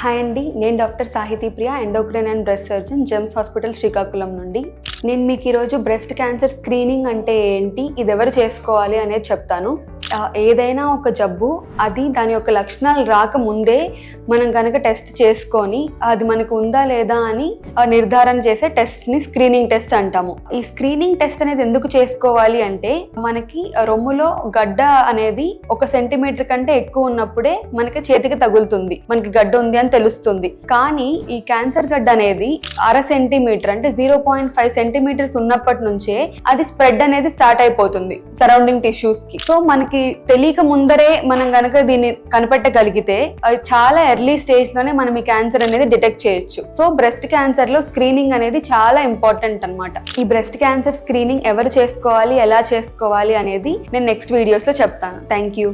Hi అండి, నేను doctor Sahithi Priya, endocrine and breast surgeon, GEMS hospital Srikakulam నుండి. నేను మీకు ఈరోజు బ్రెస్ట్ క్యాన్సర్ స్క్రీనింగ్ అంటే ఏంటి, ఇది ఎవరు చేసుకోవాలి అనేది చెప్తాను. ఏదైనా ఒక జబ్బు అది దాని యొక్క లక్షణాలు రాకముందే మనం కనుక టెస్ట్ చేసుకొని అది మనకు ఉందా లేదా అని నిర్ధారణ చేసే టెస్ట్ని స్క్రీనింగ్ టెస్ట్ అంటాము. ఈ స్క్రీనింగ్ టెస్ట్ అనేది ఎందుకు చేసుకోవాలి అంటే, మనకి రొమ్ములో గడ్డ అనేది 1 సెంటీమీటర్ కంటే ఎక్కువ ఉన్నప్పుడే మనకి చేతికి తగులుతుంది, మనకి గడ్డ ఉంది అని తెలుస్తుంది. కానీ ఈ క్యాన్సర్ గడ్డ అనేది 1/2 సెంటీమీటర్ అంటే 0.5 సెంటీమీటర్స్ ఉన్నప్పటి నుంచే అది స్ప్రెడ్ అనేది స్టార్ట్ అయిపోతుంది సరౌండింగ్ టిష్యూస్ కి. సో మనకి తెలియక ముందరే మనం గనక దీన్ని కనిపెట్టగలిగితే చాలా ఎర్లీ స్టేజ్ లోనే మనం ఈ క్యాన్సర్ అనేది డిటెక్ట్ చేయొచ్చు. సో బ్రెస్ట్ క్యాన్సర్ లో స్క్రీనింగ్ అనేది చాలా ఇంపార్టెంట్ అన్నమాట. ఈ బ్రెస్ట్ క్యాన్సర్ స్క్రీనింగ్ ఎవరు చేసుకోవాలి, ఎలా చేసుకోవాలి అనేది నేను నెక్స్ట్ వీడియోస్ లో చెప్తాను. Thank you.